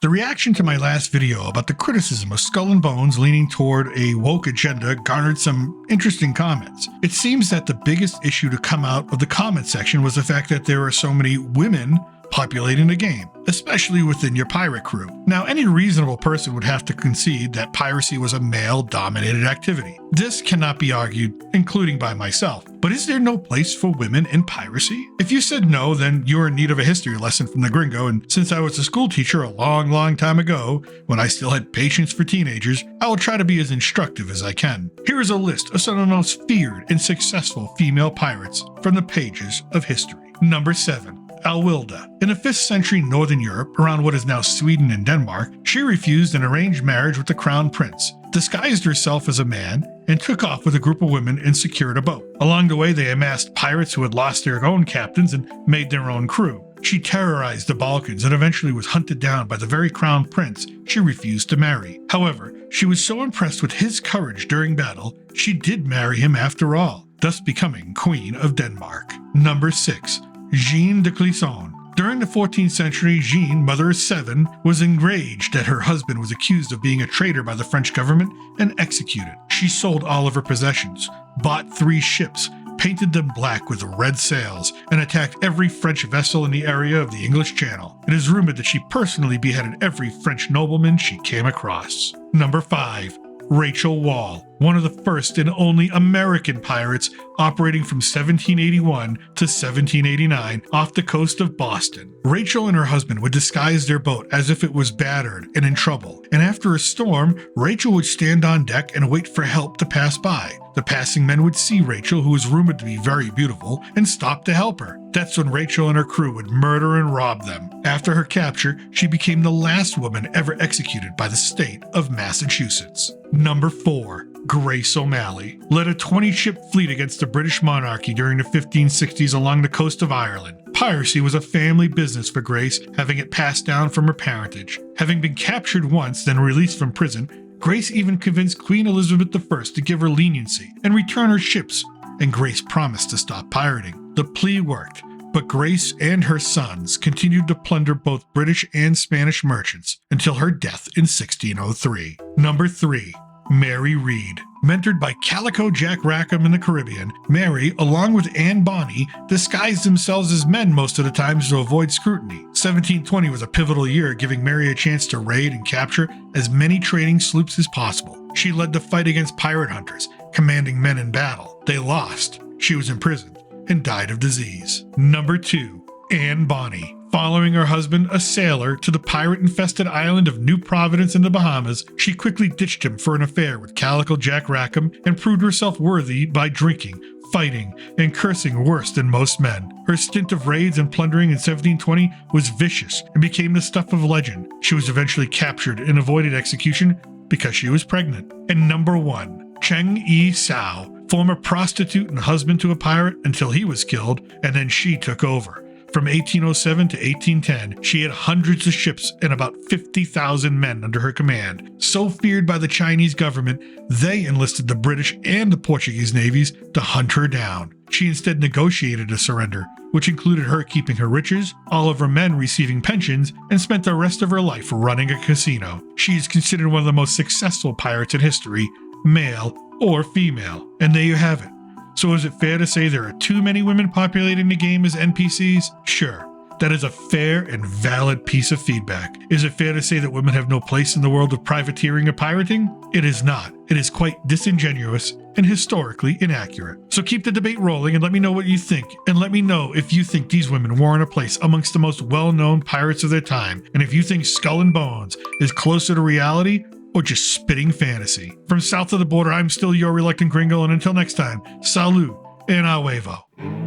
The reaction to my last video about the criticism of Skull and Bones leaning toward a woke agenda garnered some interesting comments. It seems that the biggest issue to come out of the comment section was the fact that there are so many women populating the game, especially within your pirate crew. Now, any reasonable person would have to concede that piracy was a male-dominated activity. This cannot be argued, including by myself. But is there no place for women in piracy? If you said no, then you're in need of a history lesson from the gringo, and since I was a school teacher a long time ago, when I still had patience for teenagers, I will try to be as instructive as I can. Here is a list of some of the most feared and successful female pirates from the pages of history. Number 7. Alwilda. In the 5th century Northern Europe, around what is now Sweden and Denmark, she refused an arranged marriage with the crown prince, disguised herself as a man, and took off with a group of women and secured a boat. Along the way, they amassed pirates who had lost their own captains and made their own crew. She terrorized the Balkans and eventually was hunted down by the very crown prince she refused to marry. However, she was so impressed with his courage during battle, she did marry him after all, thus becoming Queen of Denmark. Number 6. Jeanne de Clisson. During the 14th century, Jeanne, mother of 7, was enraged that her husband was accused of being a traitor by the French government and executed. She sold all of her possessions, bought 3 ships, painted them black with red sails, and attacked every French vessel in the area of the English Channel. It is rumored that she personally beheaded every French nobleman she came across. Number 5. Rachel Wall, one of the first and only American pirates operating from 1781 to 1789 off the coast of Boston. Rachel and her husband would disguise their boat as if it was battered and in trouble, and after a storm, Rachel would stand on deck and wait for help to pass by. The passing men would see Rachel, who was rumored to be very beautiful, and stop to help her. That's when Rachel and her crew would murder and rob them. After her capture, she became the last woman ever executed by the state of Massachusetts. Number 4. Grace O'Malley led a 20-ship fleet against the British monarchy during the 1560s along the coast of Ireland. Piracy was a family business for Grace, having it passed down from her parentage. Having been captured once, then released from prison, Grace even convinced Queen Elizabeth I to give her leniency and return her ships, and Grace promised to stop pirating. The plea worked, but Grace and her sons continued to plunder both British and Spanish merchants until her death in 1603. Number 3. Mary Read. Mentored by Calico Jack Rackham in the Caribbean, Mary, along with Anne Bonny, disguised themselves as men most of the times to avoid scrutiny. 1720 was a pivotal year, giving Mary a chance to raid and capture as many trading sloops as possible. She led the fight against pirate hunters, commanding men in battle. They lost. She was imprisoned and died of disease. Number 2. Anne Bonny. Following her husband, a sailor, to the pirate-infested island of New Providence in the Bahamas, she quickly ditched him for an affair with Calico Jack Rackham and proved herself worthy by drinking, fighting, and cursing worse than most men. Her stint of raids and plundering in 1720 was vicious and became the stuff of legend. She was eventually captured and avoided execution because she was pregnant. And number 1. Cheng Yi Sao, former prostitute and husband to a pirate until he was killed, and then she took over. From 1807 to 1810, she had hundreds of ships and about 50,000 men under her command. So feared by the Chinese government, they enlisted the British and the Portuguese navies to hunt her down. She instead negotiated a surrender, which included her keeping her riches, all of her men receiving pensions, and spent the rest of her life running a casino. She is considered one of the most successful pirates in history, male or female. And there you have it. So is it fair to say there are too many women populating the game as NPCs? Sure. That is a fair and valid piece of feedback. Is it fair to say that women have no place in the world of privateering or pirating? It is not. It is quite disingenuous and historically inaccurate. So keep the debate rolling and let me know what you think. And let me know if you think these women warrant a place amongst the most well-known pirates of their time. And if you think Skull and Bones is closer to reality or just spitting fantasy. From south of the border, I'm still your reluctant gringo, and until next time, salud and a huevo.